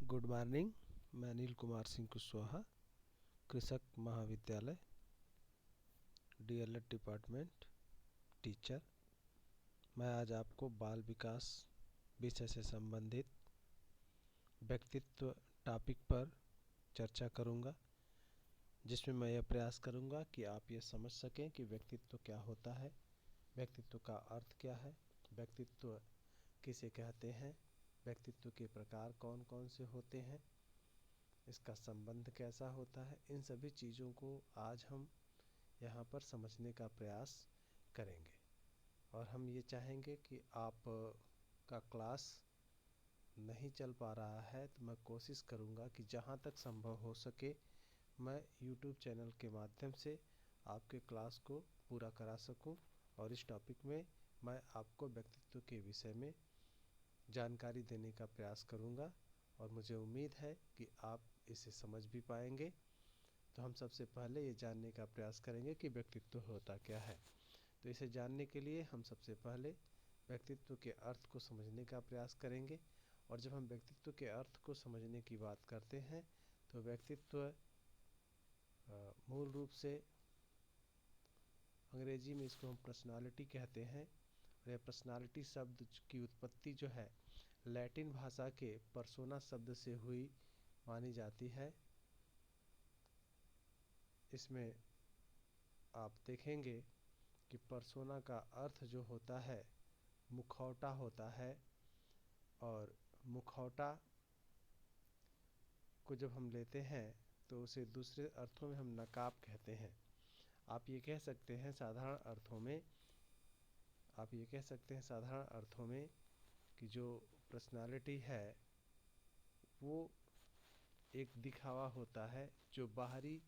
Good morning. मैं अनिल कुमार सिंह कुशवाहा, कृषक महाविद्यालय डीएलएड डिपार्टमेंट टीचर। मैं आज आपको बाल विकास विषय से संबंधित व्यक्तित्व टॉपिक पर चर्चा करूंगा, जिसमें मैं यह प्रयास करूंगा कि आप ये समझ सकें कि व्यक्तित्व क्या होता है, व्यक्तित्व का अर्थ क्या है, व्यक्तित्व किसे कहते हैं, व्यक्तित्व के प्रकार कौन कौन से होते हैं, इसका संबंध कैसा होता है। इन सभी चीज़ों को आज हम यहाँ पर समझने का प्रयास करेंगे और हम ये चाहेंगे कि आप का क्लास नहीं चल पा रहा है तो मैं कोशिश करूँगा कि जहाँ तक संभव हो सके मैं YouTube चैनल के माध्यम से आपके क्लास को पूरा करा सकूं और इस टॉपिक में मैं आपको व्यक्तित्व के विषय में जानकारी देने का प्रयास करूंगा और मुझे उम्मीद है कि आप इसे समझ भी पाएंगे। तो हम सबसे पहले ये जानने का प्रयास करेंगे कि व्यक्तित्व होता क्या है। तो इसे जानने के लिए हम सबसे पहले व्यक्तित्व के अर्थ को समझने का प्रयास करेंगे। और जब हम व्यक्तित्व के अर्थ को समझने की बात करते हैं तो व्यक्तित्व मूल रूप से अंग्रेजी में इसको हम पर्सनालिटी कहते हैं। और यह पर्सनालिटी शब्द की उत्पत्ति जो है लैटिन भाषा के पर्सोना शब्द से हुई मानी जाती है। इसमें आप देखेंगे कि पर्सोना का अर्थ जो होता है मुखौटा होता है, और मुखौटा को जब हम लेते हैं तो उसे दूसरे अर्थों में हम नकाब कहते हैं। आप ये कह सकते हैं साधारण अर्थों में कि जो पर्सनालिटी है वो एक दिखावा होता है, जो बाहरी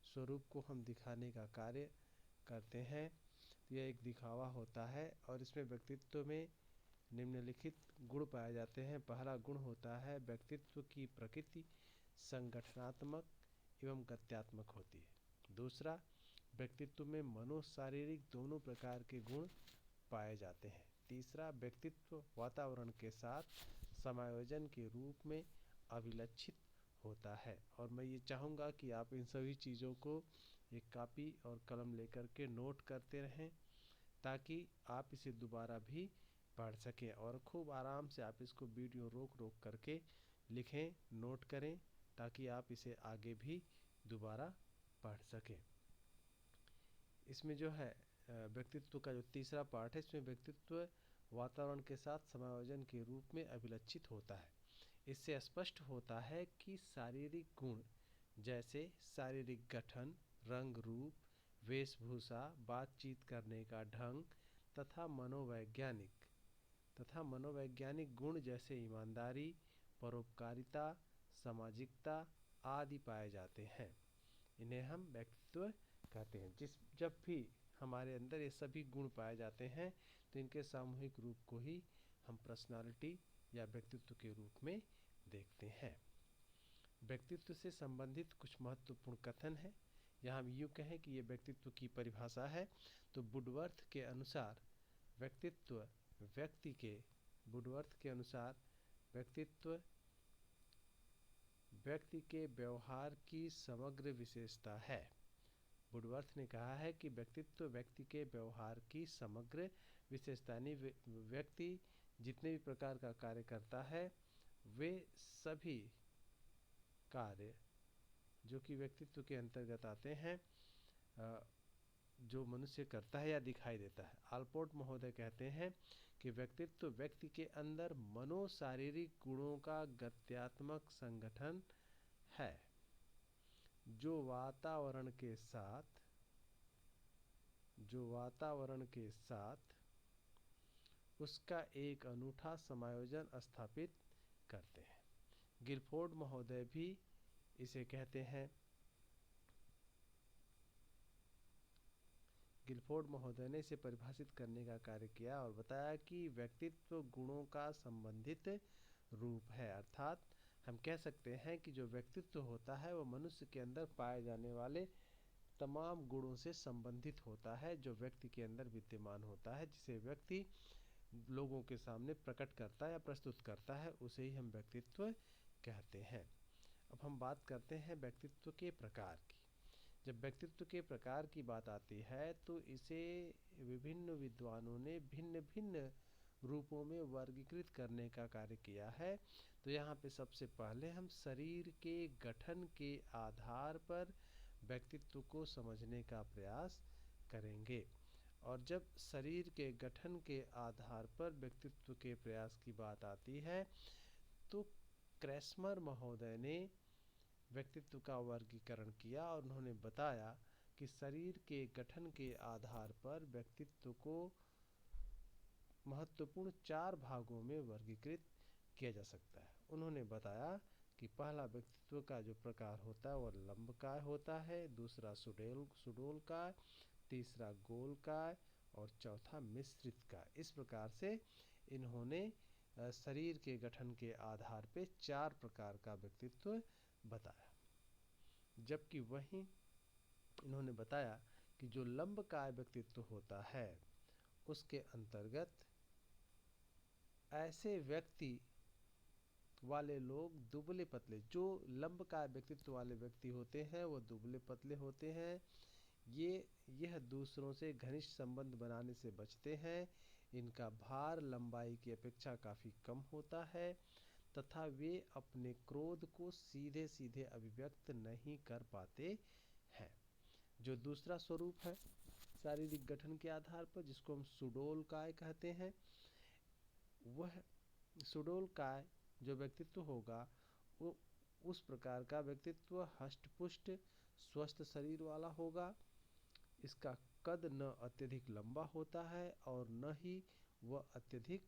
स्वरूप को हम दिखाने का कार्य करते हैं। तो यह एक दिखावा होता है और इसमें व्यक्तित्व में निम्नलिखित गुण पाए जाते हैं। पहला गुण होता है व्यक्तित्व की प्रकृति संगठनात्मक एवं गत्यात्मक होती है। दूसरा, व्यक्तित्व में मनोशारीरिक दोनों प्रकार के गुण पाए जाते हैं। तीसरा, व्यक्तित्व वातावरण के साथ समायोजन के रूप में अभिलक्षित होता है। और मैं ये चाहूँगा कि आप इन सभी चीज़ों को एक कॉपी और कलम लेकर के नोट करते रहें ताकि आप इसे दोबारा भी पढ़ सकें और खूब आराम से आप इसको वीडियो रोक करके लिखें, नोट करें ताकि आप इसे आगे भी दोबारा पढ़ सकें। इसमें जो है व्यक्तित्व का जो तीसरा पार्ट है, इसमें व्यक्तित्व वातावरण के साथ समायोजन के रूप में अभिलक्षित होता है। इससे स्पष्ट होता है कि शारीरिक गुण जैसे शारीरिक गठन, रंग रूप, वेशभूषा, बातचीत करने का ढंग तथा मनोवैज्ञानिक गुण जैसे ईमानदारी, परोपकारिता, सामाजिकता आदि पाए जाते हैं। इन्हें हम व्यक्तित्व कहते हैं। जब भी हमारे अंदर ये सभी गुण पाए जाते हैं तो इनके सामूहिक रूप को ही हम पर्सनालिटी या व्यक्तित्व के रूप में देखते हैं। व्यक्तित्व से संबंधित कुछ महत्वपूर्ण कथन है। यहाँ हम यूँ कहें कि ये व्यक्तित्व की परिभाषा है तो वुडवर्थ के अनुसार व्यक्तित्व व्यक्ति के व्यवहार की समग्र विशेषता है। वुडवर्थ ने कहा है कि व्यक्तित्व व्यक्ति के व्यवहार की समग्र विशेषता, यानी व्यक्ति जितने भी प्रकार का कार्य करता है वे सभी कार्य जो कि व्यक्तित्व के अंतर्गत आते हैं जो मनुष्य करता है या दिखाई देता है। आल्पोर्ट महोदय कहते हैं कि व्यक्तित्व व्यक्ति के अंदर मनोशारीरिक गुणों का गत्यात्मक संगठन है जो वातावरण के साथ उसका एक अनूठा समायोजन स्थापित करते हैं। गिलफोर्ड महोदय भी इसे कहते हैं। गिलफोर्ड महोदय ने इसे परिभाषित करने का कार्य किया और बताया कि व्यक्तित्व गुणों का संबंधित रूप है। अर्थात हम कह सकते हैं कि जो व्यक्तित्व होता है वह मनुष्य के अंदर पाए जाने वाले तमाम गुणों से संबंधित होता है जो व्यक्ति के अंदर विद्यमान होता है, जिसे व्यक्ति लोगों के सामने प्रकट करता है या प्रस्तुत करता है, उसे ही हम व्यक्तित्व कहते हैं। अब हम बात करते हैं व्यक्तित्व के प्रकार की। जब व्यक्तित्व के प्रकार की बात आती है तो इसे विभिन्न विद्वानों ने भिन्न भिन्न रूपों में वर्गीकृत करने का कार्य किया है। तो यहाँ पे सबसे पहले हम शरीर के गठन के आधार पर व्यक्तित्व को समझने का प्रयास करेंगे। और जब शरीर के गठन के आधार पर व्यक्तित्व के प्रयास की बात आती है तो क्रेस्मर महोदय ने व्यक्तित्व का वर्गीकरण किया और उन्होंने बताया कि शरीर के गठन के आधार पर व्यक्तित्व को महत्वपूर्ण 4 भागों में वर्गीकृत किया जा सकता है। उन्होंने बताया कि पहला व्यक्तित्व का जो प्रकार होता है वह लंबकाय होता है, दूसरा सुडोलकाय, तीसरा गोलकाय और चौथा मिश्रितकाय। इस प्रकार से इन्होंने शरीर के गठन के आधार पे 4 प्रकार का व्यक्तित्व बताया। जबकि वहीं इन्होंने बताया कि जो लंबकाय व्यक्तित्व होता है उसके अंतर्गत ऐसे व्यक्ति वाले लोग दुबले पतले, जो लंबकाय व्यक्तित्व वाले व्यक्ति होते हैं वो दुबले पतले होते हैं। यह दूसरों से घनिष्ठ संबंध बनाने से बचते हैं। इनका भार लंबाई की अपेक्षा काफ़ी कम होता है तथा वे अपने क्रोध को सीधे सीधे अभिव्यक्त नहीं कर पाते हैं। जो दूसरा स्वरूप है शारीरिक गठन के आधार पर, जिसको हम सुडोलकाय कहते हैं, वह सुडोलकाय जो व्यक्तित्व होगा वो उस प्रकार का व्यक्तित्व हष्टपुष्ट स्वस्थ शरीर वाला होगा। इसका कद न अत्यधिक लंबा होता है और न ही वह अत्यधिक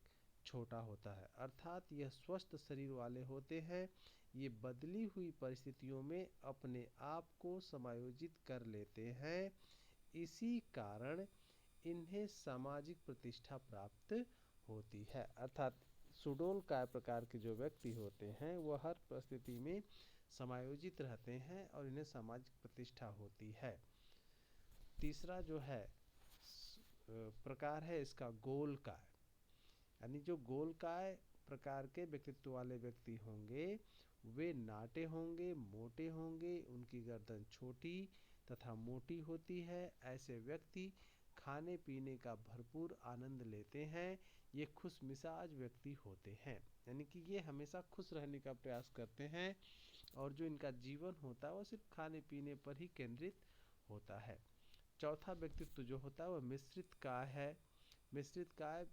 छोटा होता है, अर्थात यह स्वस्थ शरीर वाले होते हैं। ये बदली हुई परिस्थितियों में अपने आप को समायोजित कर लेते हैं। इसी कारण इन्हें सामाजिक प्रतिष्ठा प्राप्त होती है। अर्थात सुडोलकाय प्रकार के जो व्यक्ति होते हैं वह हर परिस्थिति में समायोजित रहते हैं और इन्हें सामाजिक प्रतिष्ठा होती है। तीसरा जो है प्रकार है इसका गोलकाय, यानी जो गोलकाय प्रकार के व्यक्तित्व वाले व्यक्ति होंगे वे नाटे होंगे, मोटे होंगे, उनकी गर्दन छोटी तथा मोटी होती है। ऐसे व्यक्ति खाने पीने का भरपूर आनंद लेते हैं। ये खुश मिजाज व्यक्ति होते हैं, यानी कि ये हमेशा खुश रहने का प्रयास करते हैं और जो इनका जीवन होता है वो सिर्फ खाने पीने पर ही केंद्रित होता है। चौथा व्यक्तित्व जो होता है वह मिश्रित काय है। मिश्रित काय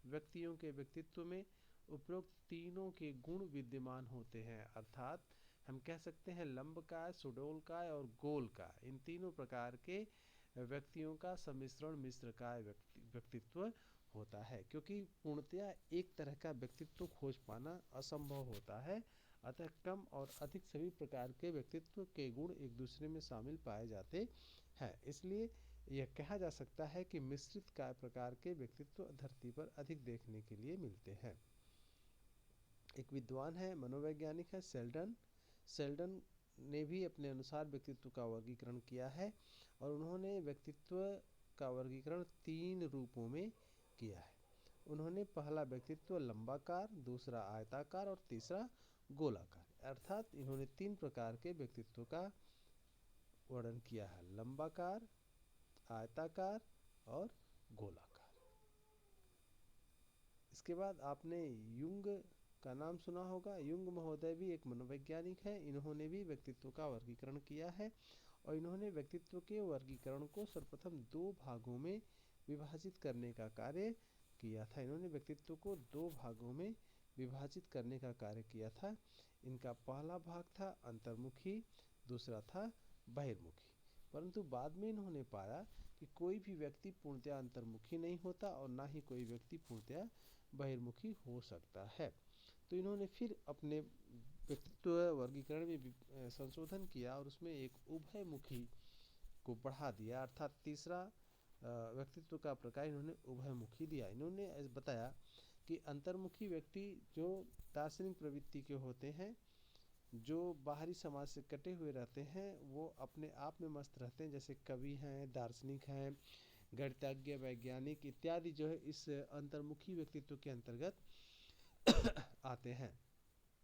व्यक्तियों के व्यक्तित्व में उपरोक्त तीनों के गुण विद्यमान होते हैं, अर्थात हम कह सकते हैं लंबकाय, सुडोलकाय और गोलकाय, इन तीनों प्रकार के व्यक्तियों का सम्मिश्रण मिश्रकाय व्यक्तित्व होता है। क्योंकि पूर्णतया एक तरह का व्यक्तित्व खोज पाना असंभव होता है, अतः कम और अधिक सभी प्रकार के व्यक्तित्व के गुण एक दूसरे में शामिल पाए जाते हैं। इसलिए यह कहा जा सकता है कि मिश्रित काय प्रकार के व्यक्तित्व धरती पर अधिक देखने के लिए मिलते हैं। एक विद्वान है, मनोवैज्ञानिक है सेल्डन। सेल्डन ने भी अपने अनुसार व्यक्तित्व का वर्गीकरण किया है और उन्होंने व्यक्तित्व का वर्गीकरण 3 रूपों में किया है। उन्होंने पहला व्यक्तित्व लंबाकार, दूसरा आयताकार और तीसरा गोलाकार, अर्थात इन्होंने 3 प्रकार के व्यक्तित्व का वर्णन किया है, लंबाकार, आयताकार और गोलाकार। इसके बाद आपने युंग का नाम सुना होगा। युंग महोदय भी एक मनोवैज्ञानिक है। इन्होंने भी व्यक्तित्व का वर्गीकरण किया है और इन्होंने व्यक्तित्व के वर्गीकरण को सर्वप्रथम 2 भागों में विभाजित करने का कार्य किया था। इन्होंने व्यक्तित्व को 2 भागों में विभाजित करने का कार्य किया था। इनका पहला भाग था अंतर्मुखी, दूसरा था बहिर्मुखी। परंतु बाद में इन्होंने पाया कि कोई भी व्यक्ति पूर्णतया अंतर्मुखी नहीं होता और ना ही कोई व्यक्ति पूर्णतया बहिर्मुखी हो सकता है। तो इन्होंने फिर अपने व्यक्तित्व वर्गीकरण में संशोधन किया और उसमें एक उभयमुखी को बढ़ा दिया, अर्थात तीसरा व्यक्तित्व का प्रकार इन्होंने उभयमुखी दिया। इन्होंने बताया कि अंतर्मुखी व्यक्ति जो दार्शनिक प्रवृत्ति के होते हैं, जो बाहरी समाज से कटे हुए रहते हैं, वो अपने आप में मस्त रहते हैं, जैसे कवि हैं, दार्शनिक हैं, गणितज्ञ, वैज्ञानिक इत्यादि जो है इस अंतर्मुखी व्यक्तित्व के अंतर्गत आते हैं।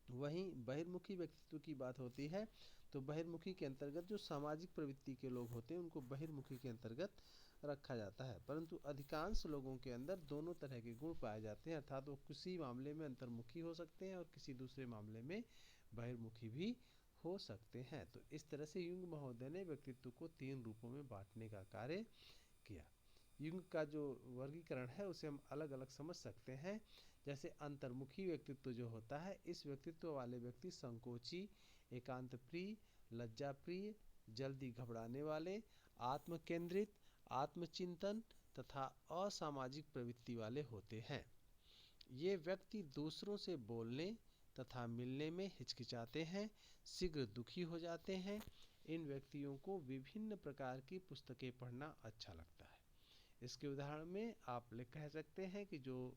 वहीं बहिर्मुखी व्यक्तित्व की बात होती है तो बहिर्मुखी के अंतर्गत जो सामाजिक प्रवृत्ति के लोग होते हैं उनको बहिर्मुखी के अंतर्गत रखा जाता है, परंतु अधिकांश लोगों के अंदर दोनों तरह के गुण पाए जाते हैं, अर्थात वो किसी मामले में अंतर्मुखी हो सकते हैं और किसी दूसरे मामले में बहिर्मुखी भी हो सकते हैं। तो इस तरह से युंग महोदय ने व्यक्तित्व को 3 रूपों में बांटने का कार्य किया। युंग का जो वर्गीकरण है उसे हम अलग अलग समझ सकते हैं। जैसे अंतर्मुखी व्यक्तित्व जो होता है, इस व्यक्तित्व वाले व्यक्ति संकोची, एकांत प्रिय, लज्जा प्रिय, जल्दी घबराने वाले, आत्म केंद्रित, आत्मचिंतन तथा असामाजिक प्रवृत्ति वाले होते हैं। ये व्यक्ति दूसरों से बोलने तथा मिलने में हिचकिचाते हैं, शीघ्र दुखी हो जाते हैं। इन व्यक्तियों को विभिन्न प्रकार की पुस्तकें पढ़ना अच्छा लगता है। इसके उदाहरण में आप कह सकते हैं कि जो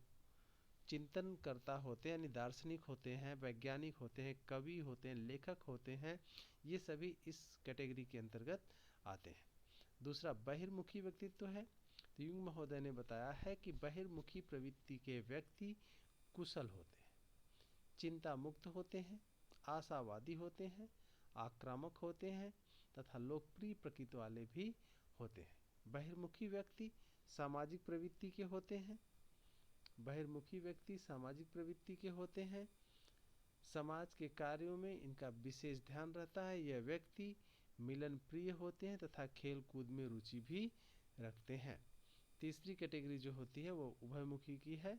चिंतन करता होते हैं यानी दार्शनिक होते हैं, वैज्ञानिक होते हैं, कवि होते हैं, लेखक होते हैं, ये सभी इस कैटेगरी के अंतर्गत आते हैं। दूसरा बहिर्मुखी व्यक्तित्व है। तो युंग महोदय ने बताया है कि बहिर्मुखी प्रवृत्ति के व्यक्ति कुशल होते हैं, चिंता मुक्त होते हैं, आशावादी होते हैं, आक्रामक होते हैं तथा लोकप्रिय प्रकृति वाले भी होते हैं। बहिर्मुखी व्यक्ति सामाजिक प्रवृत्ति के होते हैं। बहिर्मुखी व्यक्ति सामाजिक प्रवृत्ति के होते हैं, समाज के कार्यों में इनका विशेष ध्यान रहता है। यह व्यक्ति मिलन प्रिय होते हैं तथा खेल कूद में रुचि भी रखते हैं। तीसरी कैटेगरी जो होती है वो उभयमुखी की है।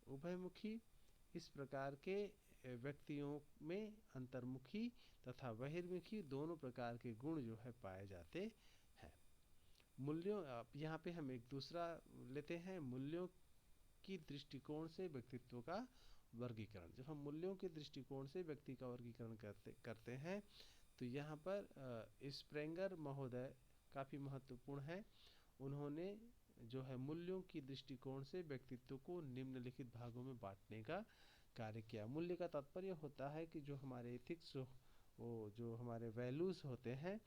उभयमुखी इस प्रकार के व्यक्तियों में अंतर्मुखी तथा बहिर्मुखी दोनों प्रकार के गुण जो है पाए जाते हैं। मूल्यों, यहाँ पे हम एक दूसरा लेते हैं, मूल्यों की दृष्टिकोण से व्यक्तित्व का वर्गीकरण। जब हम मूल्यों के दृष्टिकोण से व्यक्ति का वर्गीकरण करते हैं तो यहाँ पर स्प्रेंगर महोदय काफ़ी महत्वपूर्ण है। उन्होंने जो है मूल्यों की दृष्टिकोण से व्यक्तित्व को निम्नलिखित भागों में बांटने का कार्य किया। मूल्य का तात्पर्य होता है कि जो हमारे एथिक्स, वो जो हमारे वैल्यूज़ होते हैं,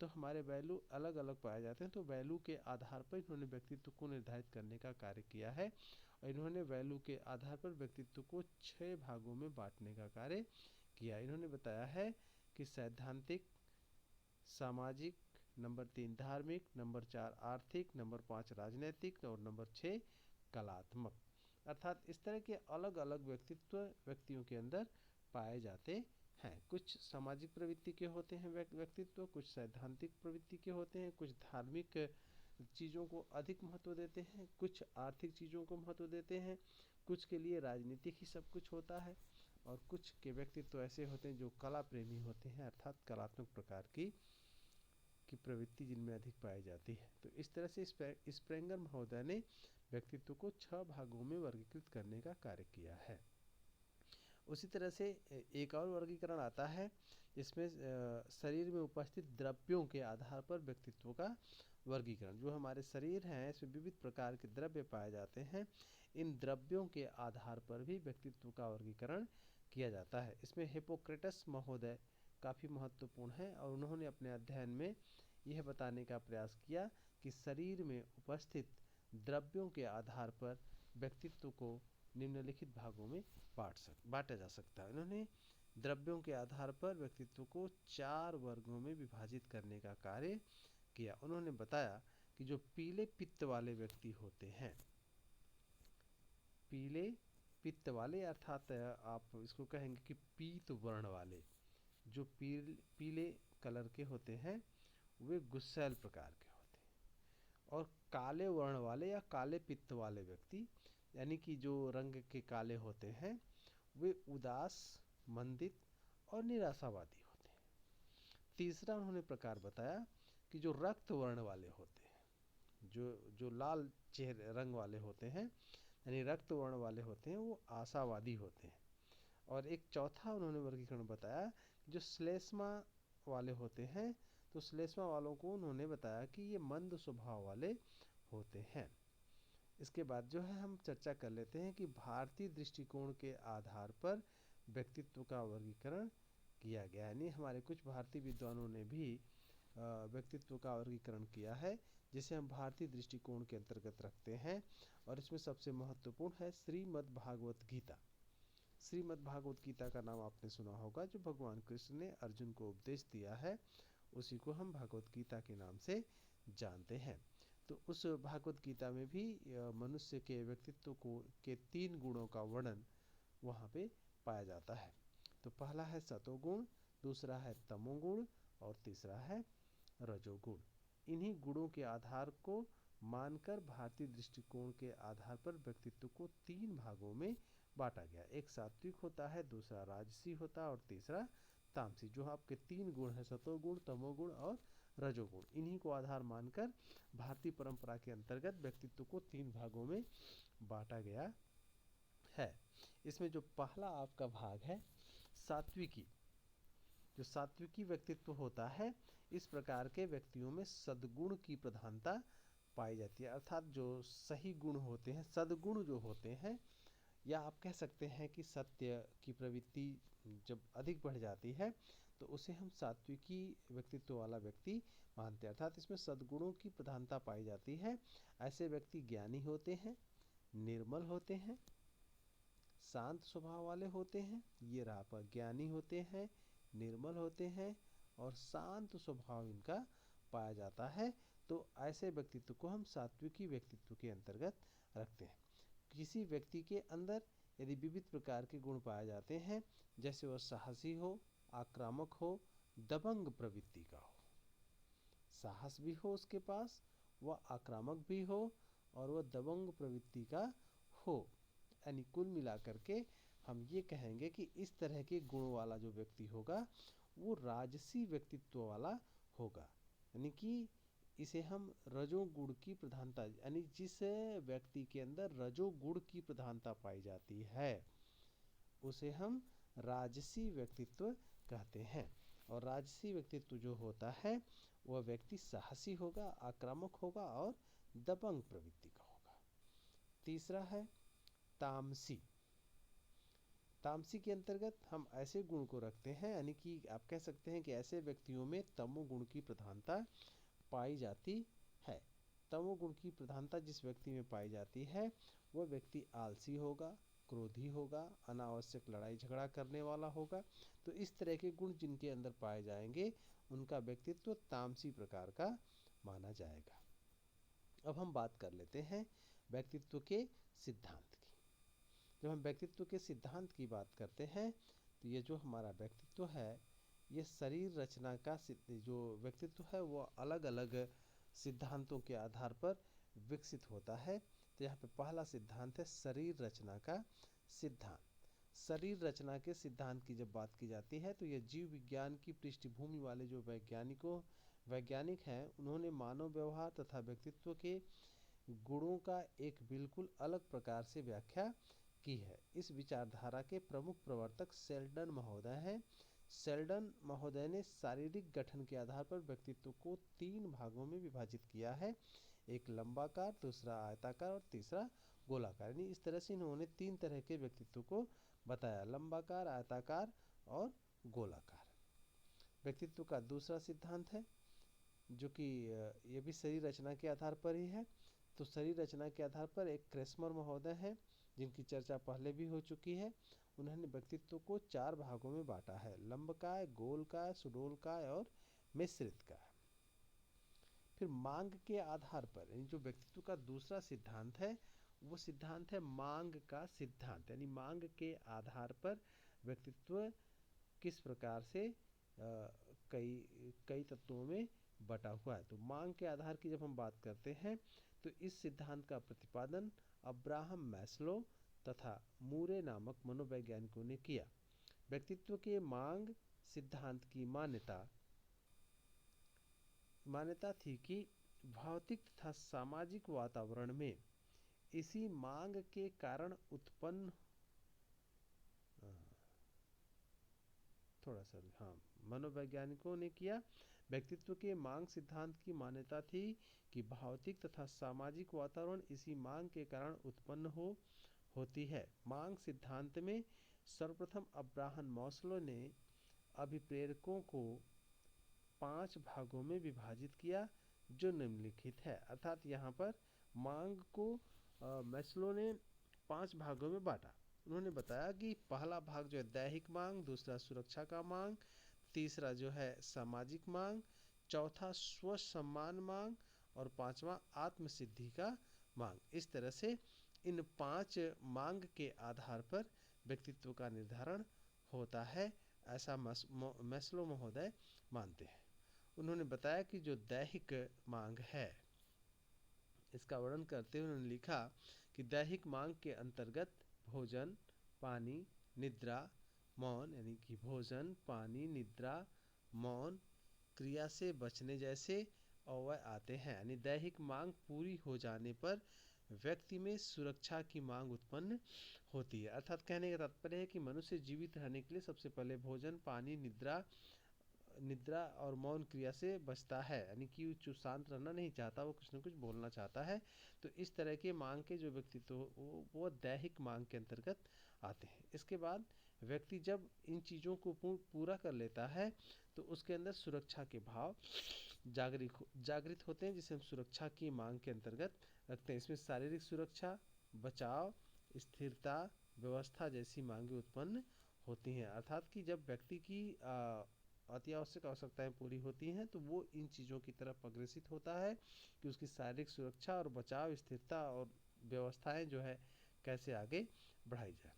तो हमारे वैल्यू अलग अलग पाए जाते हैं। तो वैल्यू के आधार पर इन्होंने व्यक्तित्व को निर्धारित करने का कार्य किया है और इन्होंने वैल्यू के आधार पर व्यक्तित्व को 6 भागों में बांटने का कार्य किया। इन्होंने बताया है कि सैद्धांतिक, सामाजिक, नंबर 3 धार्मिक, नंबर 4 आर्थिक, नंबर 5 राजनीतिक और नंबर 6 कलात्मक। अर्थात इस तरह के अलग अलग व्यक्तित्व व्यक्तियों के अंदर पाए जाते हैं। कुछ सामाजिक प्रवृत्ति के होते हैं व्यक्तित्व, कुछ सैद्धांतिक प्रवृत्ति के होते हैं, कुछ धार्मिक चीज़ों को अधिक महत्व देते हैं, कुछ आर्थिक चीज़ों को महत्व देते हैं, कुछ के लिए राजनीतिक ही सब कुछ होता है और कुछ के व्यक्तित्व ऐसे होते हैं जो कला प्रेमी होते हैं, अर्थात कलात्मक प्रकार की प्रवृत्ति जिनमें अधिक पाई जाती है। तो इस तरह से स्प्रेंगर महोदय ने व्यक्तित्व को 6 भागों में वर्गीकृत करने का कार्य किया है। उसी तरह से एक और वर्गीकरण आता है जिसमें शरीर में उपस्थित द्रव्यों के आधार पर व्यक्तित्व का वर्गीकरण। जो हमारे शरीर हैं इसमें विविध प्रकार के द्रव्य पाए जाते हैं, इन द्रव्यों के आधार पर भी व्यक्तित्व का वर्गीकरण किया जाता है। इसमें हिप्पोक्रेटस महोदय काफ़ी महत्वपूर्ण है और उन्होंने अपने अध्ययन में यह बताने का प्रयास किया कि शरीर में उपस्थित द्रव्यों के आधार पर व्यक्तित्व को निम्नलिखित भागों में बांटा जा सकता है। उन्होंने द्रव्यों के आधार पर व्यक्तित्व को 4 वर्गों में विभाजित करने का कार्य किया। उन्होंने बताया कि जो पीले पित्त वाले व्यक्ति होते हैं, पीले पित्त वाले अर्थात आप इसको कहेंगे कि पीत वर्ण वाले, जो पीले कलर के होते हैं वे गुस्सैल प्रकार के होते हैं। और काले वर्ण वाले या काले पित्त वाले व्यक्ति यानी कि जो रंग के काले होते हैं वे उदास, मंदित और निराशावादी होते हैं। तीसरा उन्होंने प्रकार बताया कि जो रक्त वर्ण वाले होते हैं, जो लाल चेहरे रंग वाले होते हैं यानी रक्त वर्ण वाले होते हैं, वो आशावादी होते हैं। और एक चौथा उन्होंने वर्गीकरण बताया जो श्लेष्मा वाले होते हैं, तो श्लेष्मा वालों को उन्होंने बताया कि ये मंद स्वभाव वाले होते हैं। इसके बाद जो है हम चर्चा कर लेते हैं कि भारतीय दृष्टिकोण के आधार पर व्यक्तित्व का वर्गीकरण किया गया, यानी हमारे कुछ भारतीय विद्वानों ने भी व्यक्तित्व का वर्गीकरण किया है जिसे हम भारतीय दृष्टिकोण के अंतर्गत रखते हैं। और इसमें सबसे महत्वपूर्ण है श्रीमद् भागवत गीता। श्रीमद् भागवत गीता का नाम आपने सुना होगा, जो भगवान कृष्ण ने अर्जुन को उपदेश दिया है, उसी को हम भगवत गीता के नाम से जानते हैं। तो उस भागवत गीता में भी मनुष्य के व्यक्तित्व को के 3 गुणों का वर्णन वहाँ पे पाया जाता है। तो पहला है सतोगुण, दूसरा है तमोगुण और तीसरा है रजोगुण। इन्हीं गुणों के आधार को मानकर भारतीय दृष्टिकोण के आधार पर व्यक्तित्व को 3 भागों में बांटा गया। एक सात्विक होता है, दूसरा राजसी होता है और तीसरा तामसी। जो आपके 3 गुण हैं, सतोगुण, तमोगुण और रजोगुण, इन्हीं को आधार मानकर भारतीय परंपरा के अंतर्गत व्यक्तित्व को 3 भागों में बांटा गया है। इसमें जो पहला आपका भाग है सात्विकी, जो सात्विकी व्यक्तित्व होता है, इस प्रकार के व्यक्तियों में सद्गुण की प्रधानता पाई जाती है। अर्थात जो सही गुण होते हैं, सद्गुण जो होते हैं, या आप कह सकते हैं कि सत्य की प्रवृत्ति जब अधिक बढ़ जाती है तो उसे हम सात्विकी व्यक्तित्व वाला व्यक्ति मानते हैं। अर्थात इसमें सद्गुणों की प्रधानता पाई जाती है। ऐसे व्यक्ति ज्ञानी होते हैं, निर्मल होते हैं, शांत स्वभाव वाले होते हैं। ये रहा पर ज्ञानी होते हैं, निर्मल होते हैं और शांत स्वभाव इनका पाया जाता है। तो ऐसे व्यक्तित्व को हम सात्विकी व्यक्तित्व के अंतर्गत रखते हैं। किसी व्यक्ति के अंदर यदि विविध प्रकार के गुण पाए जाते हैं, जैसे वह साहसी हो, आक्रामक हो, दबंग प्रवृत्ति का हो, साहस भी हो उसके पास, वह आक्रामक भी हो और वह दबंग प्रवृत्ति का हो, यानी कुल मिलाकर के हम ये कहेंगे कि इस तरह के गुण वाला जो व्यक्ति होगा वो राजसी व्यक्तित्व वाला होगा। यानी कि इसे हम रजोगुण की प्रधानता, यानी जिस व्यक्ति के अंदर रजोगुण की प्रधानता पाई जाती है उसे हम राजसी व्यक्तित्व कहते हैं। और राजसी व्यक्तित्व जो होता है वह व्यक्ति साहसी होगा, आक्रामक होगा और दबंग प्रवृत्ति का होगा। तीसरा है तामसी। तामसी के अंतर्गत हम ऐसे गुण को रखते हैं, यानी कि आप कह सकते हैं कि ऐसे व्यक्तियों में तमोगुण की प्रधानता पाई जाती है। तमोगुण की प्रधानता जिस व्यक्ति में पाई जाती है वह व्यक्ति आलसी होगा, क्रोधी होगा, अनावश्यक लड़ाई झगड़ा करने वाला होगा। तो इस तरह के गुण जिनके अंदर पाए जाएंगे उनका व्यक्तित्व तामसी प्रकार का माना जाएगा। अब हम बात कर लेते हैं व्यक्तित्व के सिद्धांत की। जब हम व्यक्तित्व के सिद्धांत की बात करते हैं तो ये जो हमारा व्यक्तित्व है ये शरीर रचना का जो व्यक्तित्व है वो अलग अलग सिद्धांतों के आधार पर विकसित होता है। तो यहाँ पे पहला सिद्धांत है शरीर रचना का सिद्धांत। शरीर रचना के सिद्धांत की जब बात की जाती है तो ये जीव विज्ञान की पृष्ठभूमि वाले जो वैज्ञानिक हैं उन्होंने मानव व्यवहार तथा व्यक्तित्व के गुणों का एक बिल्कुल अलग प्रकार से व्याख्या की है। इस विचारधारा के प्रमुख प्रवर्तक सेल्डन महोदय हैं। सेल्डन महोदय ने शारीरिक गठन के आधार पर व्यक्तित्व को 3 भागों में विभाजित किया है, एक लंबाकार, दूसरा आयताकार और तीसरा गोलाकार। यानी इस तरह से इन्होंने 3 तरह के व्यक्तित्व को बताया, लंबाकार, आयताकार और गोलाकार। व्यक्तित्व का दूसरा सिद्धांत है जो कि ये भी शरीर रचना के आधार पर ही है। तो शरीर रचना के आधार पर एक क्रेस्मर महोदय है जिनकी चर्चा पहले भी हो चुकी है। उन्होंने व्यक्तित्व को 4 भागों में बांटा है, लंबकाय, गोलकाय, सुडोलकाय और मिश्रितकाय। फिर मांग के आधार पर, यानी जो व्यक्तित्व का दूसरा सिद्धांत है वो सिद्धांत है मांग का सिद्धांत। यानी मांग के आधार पर व्यक्तित्व किस प्रकार से कई तत्वों में बटा हुआ है। तो मांग के आधार की जब हम बात करते हैं तो इस सिद्धांत का प्रतिपादन अब्राहम मैस्लो तथा मूरे नामक मनोवैज्ञानिकों ने किया। व्यक्तित्व के मांग सिद्धांत की मान्यता थी कि भौतिक तथा सामाजिक वातावरण में इसी मांग के कारण उत्पन्न मनोवैज्ञानिकों ने किया। व्यक्तित्व के मांग सिद्धांत की मान्यता थी कि भौतिक तथा सामाजिक वातावरण इसी मांग के कारण उत्पन्न होती है। मांग सिद्धांत में सर्वप्रथम अब्राहम मैस्लो ने अभिप्रेरकों को 5 भागों में विभाजित किया जो निम्नलिखित है। अर्थात यहाँ पर मांग को मैस्लो ने 5 भागों में बांटा। उन्होंने बताया कि पहला भाग जो है दैहिक मांग, दूसरा सुरक्षा का मांग, तीसरा जो है सामाजिक मांग, चौथा स्व सम्मान मांग और पांचवा आत्मसिद्धि का मांग। इस तरह से इन 5 मांग के आधार पर व्यक्तित्व का निर्धारण होता है, ऐसा मैस्लो महोदय मानते हैं। उन्होंने बताया कि जो दैहिक मांग है, इसका वर्णन करते हुए उन्होंने लिखा कि दैहिक मांग के अंतर्गत भोजन, पानी, निद्रा, मौन, यानी कि भोजन, पानी, निद्रा, मौन, क्रिया से बचने जैसे अवयव आते हैं। यानी दैहिक मांग पूरी हो जाने पर व्यक्ति में सुरक्षा की मांग उत्पन्न होती है। अर्थात कहने का तात्पर्य है कि मनुष्य जीवित रहने के लिए सबसे पहले भोजन, पानी, निद्रा और मौन क्रिया से बचता है, यानी कि जो शांत रहना नहीं चाहता, वो कुछ न कुछ बोलना चाहता है। तो इस तरह के मांग के जो व्यक्तित्व वो दैहिक मांग के अंतर्गत आते हैं। इसके बाद व्यक्ति जब इन चीज़ों को पूरा कर लेता है तो उसके अंदर सुरक्षा के भाव जागृत होते हैं, जिसे हम सुरक्षा की मांग के अंतर्गत रखते हैं। इसमें शारीरिक सुरक्षा, बचाव, स्थिरता, व्यवस्था जैसी मांगें उत्पन्न होती हैं। अर्थात कि जब व्यक्ति की अति आवश्यक आवश्यकताएं पूरी होती हैं तो वो इन चीज़ों की तरफ अग्रसित होता है कि उसकी शारीरिक सुरक्षा और बचाव, स्थिरता और व्यवस्थाएं जो है कैसे आगे बढ़ाई जाए।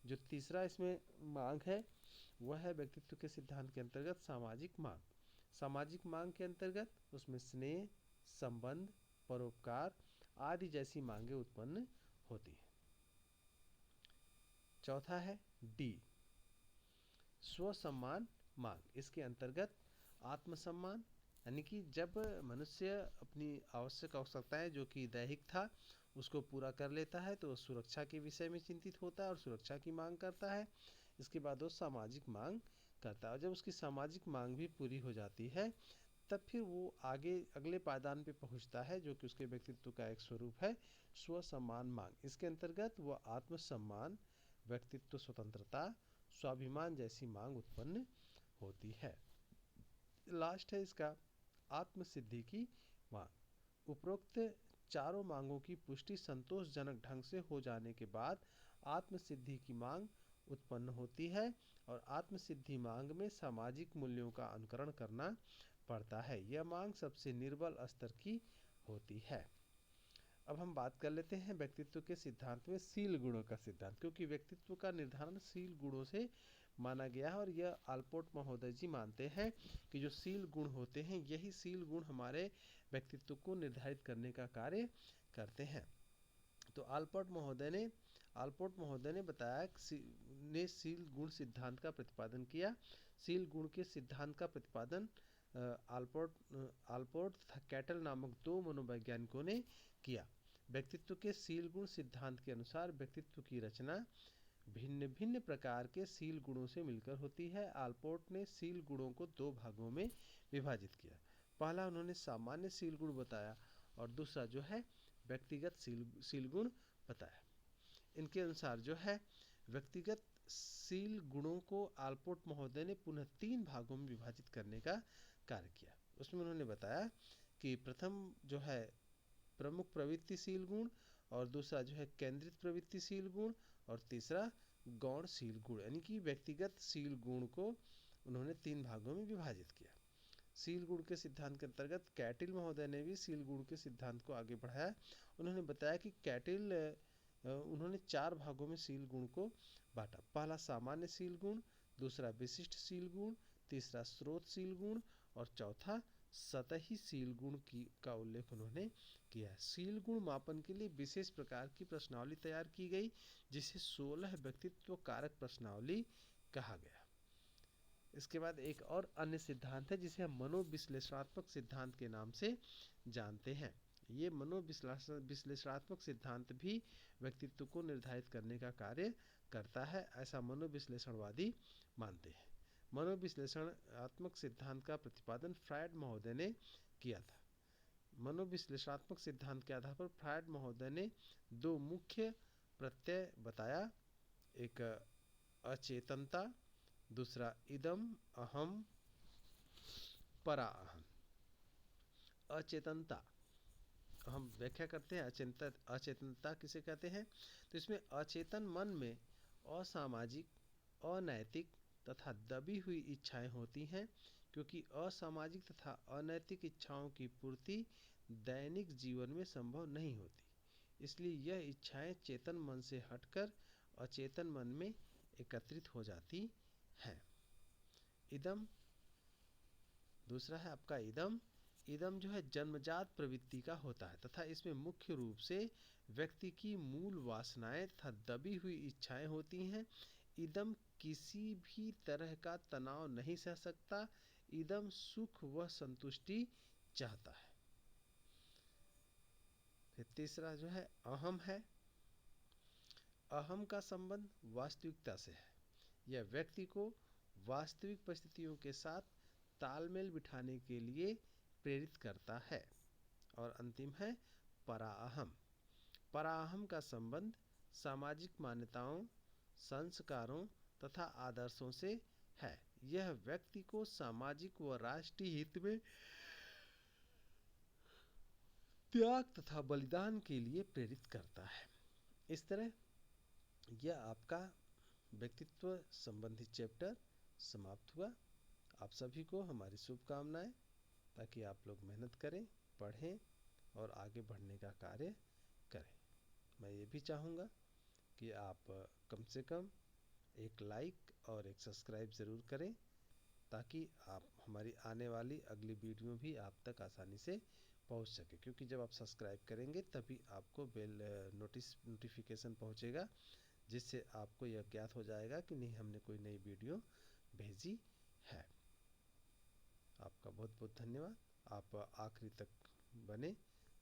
जो तीसरा इसमें मांग है वह है व्यक्तित्व के सिद्धांत के अंतर्गत सामाजिक मांग। सामाजिक मांग के अंतर्गत उसमें स्नेह, संबंध, परोपकार आदि जैसी मांगें उत्पन्न होती हैं। चौथा है डी, स्व सम्मान मांग। इसके अंतर्गत आत्मसम्मान, यानी कि जब मनुष्य अपनी आवश्यक आवश्यकताएं जो कि दैहिक था उसको पूरा कर लेता है तो सुरक्षा के विषय में चिंतित होता है और सुरक्षा की मांग करता है। इसके बाद वो सामाजिक मांग करता है और जब उसकी सामाजिक मांग भी पूरी हो जाती है तब फिर वो आगे अगले पायदान पे पहुंचता है जो कि उसके व्यक्तित्व का एक स्वरूप है, स्व सम्मान मांग। इसके अंतर्गत वो आत्मसम्मान, व्यक्तित्व स्वतंत्रता, स्वाभिमान जैसी मांग उत्पन्न होती है। लास्ट है इसका आत्मसिद्धि की मांग। उपरोक्त चारों मांगों की पुष्टि संतोषजनक ढंग से हो जाने के बाद आत्मसिद्धि की मांग उत्पन्न होती है और आत्मसिद्धि मांग में सामाजिक मूल्यों का अनुकरण करना पड़ता है। यह मांग सबसे निर्बल स्तर की होती है। अब हम बात कर लेते हैं व्यक्तित्व के सिद्धांत में सील गुणों का सिद्धांत, क्योंकि व्यक्तित्व का निर्धारण सील गुणों से माना गया है और यह आल्पोर्ट महोदय जी मानते हैं कि जो सील गुण होते हैं यही सील गुण हमारे व्यक्तित्व को निर्धारित करने का कार्य करते हैं। तो आल्पोर्ट महोदय ने बताया ने सील गुण सिद्धांत का प्रतिपादन किया। सील गुण के सिद्धांत का प्रतिपादन आल्पोर्ट तथा कैटल नामक 2 मनोवैज्ञानिकों ने किया। व्यक्तित्व के सील गुण सिद्धांत के अनुसार व्यक्तित्व की रचना भिन्न भिन्न प्रकार के सील गुणों से मिलकर होती है। आल्पोर्ट ने सील गुणों को 2 भागों में विभाजित किया। पहला उन्होंने सामान्य सील गुण बताया और दूसरा जो है व्यक्तिगत सील गुण बताया। इनके अनुसार जो है व्यक्तिगत सील गुणों को आल्पोर्ट महोदय ने पुनः 3 भागों में विभाजित करने का कार्य किया। उसमें उन्होंने बताया कि प्रथम जो है प्रमुख प्रवृत्तिशील गुण और दूसरा जो है केंद्रित प्रवृत्तिशील गुण और तीसरा गौणशील गुण, यानी कि व्यक्तिगत सील गुण को उन्होंने 3 भागों में विभाजित किया। सील गुण के सिद्धांत के अंतर्गत कैटिल महोदय ने भी सील गुण के सिद्धांत को आगे बढ़ाया। उन्होंने बताया कि उन्होंने 4 भागों में सील गुण को बांटा। पहला सामान्य सील गुण, दूसरा विशिष्ट सील गुण, तीसरा स्रोत सील गुण और चौथा सतही सील गुण का उल्लेख उन्होंने किया है। सील गुण मापन के लिए विशेष प्रकार की प्रश्नावली तैयार की गई जिसे 16 व्यक्तित्व कारक प्रश्नावली कहा गया। इसके बाद एक और अन्य सिद्धांत है जिसे हम मनोविश्लेषणात्मक सिद्धांत के नाम से जानते हैं। ये मनोविश्लेषणात्मक सिद्धांत भी व्यक्तित्व को निर्धारित करने का कार्य करता है, ऐसा मनोविश्लेषणवादी मानते हैं। मनोविश्लेषणात्मक सिद्धांत का प्रतिपादन फ्रायड महोदय ने किया था। मनोविश्लेषणात्मक सिद्धांत के आधार पर फ्रायड महोदय ने 2 मुख्य प्रत्यय बताया, एक अचेतनता, दूसरा इदम अहम परा अहम। अचेतनता हम व्याख्या करते हैं, अचेतनता किसे कहते हैं? तो इसमें अचेतन मन में असामाजिक, अनैतिक तथा दबी हुई इच्छाएं होती हैं, क्योंकि असामाजिक तथा अनैतिक इच्छाओं की पूर्ति दैनिक जीवन में संभव नहीं होती। इसलिए यह इच्छाएं चेतन मन से हटकर अचेतन मन में एकत्रित हो जाती हैं। इदम, दूसरा है आपका इदम। इदम जो है जन्मजात प्रवृत्ति का होता है तथा इसमें मुख्य रूप से व्यक्ति की मूल वासनाएं तथा दबी हुई इच्छाएं होती हैं। इदम किसी भी तरह का तनाव नहीं सह सकता। इदम सुख व संतुष्टि चाहता है। फिर तीसरा जो है अहम है। अहम का संबंध वास्तविकता से है। यह व्यक्ति को वास्तविक परिस्थितियों के साथ तालमेल बिठाने के लिए प्रेरित करता है। और अंतिम है पराअहम। पराअहम का संबंध सामाजिक मान्यताओं, संस्कारों तथा आदर्शों से है। यह व्यक्ति को सामाजिक व राष्ट्रीय हित में त्याग तथा बलिदान के लिए प्रेरित करता है। इस तरह यह आपका व्यक्तित्व संबंधी चैप्टर समाप्त हुआ। आप सभी को हमारी शुभकामनाएं, ताकि आप लोग मेहनत करें, पढ़ें और आगे बढ़ने का कार्य करें। मैं ये भी चाहूँगा कि आप कम से कम एक लाइक और एक सब्सक्राइब ज़रूर करें, ताकि आप हमारी आने वाली अगली वीडियो भी आप तक आसानी से पहुंच सके। क्योंकि जब आप सब्सक्राइब करेंगे तभी आपको बेल नोटिफिकेशन पहुंचेगा, जिससे आपको यह ज्ञात हो जाएगा कि नहीं हमने कोई नई वीडियो भेजी है। आपका बहुत बहुत धन्यवाद। आप आखिरी तक बने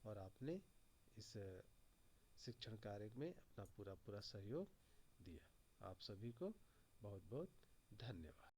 और आपने इस शिक्षण कार्य में अपना पूरा सहयोग दिया। आप सभी को बहुत बहुत धन्यवाद।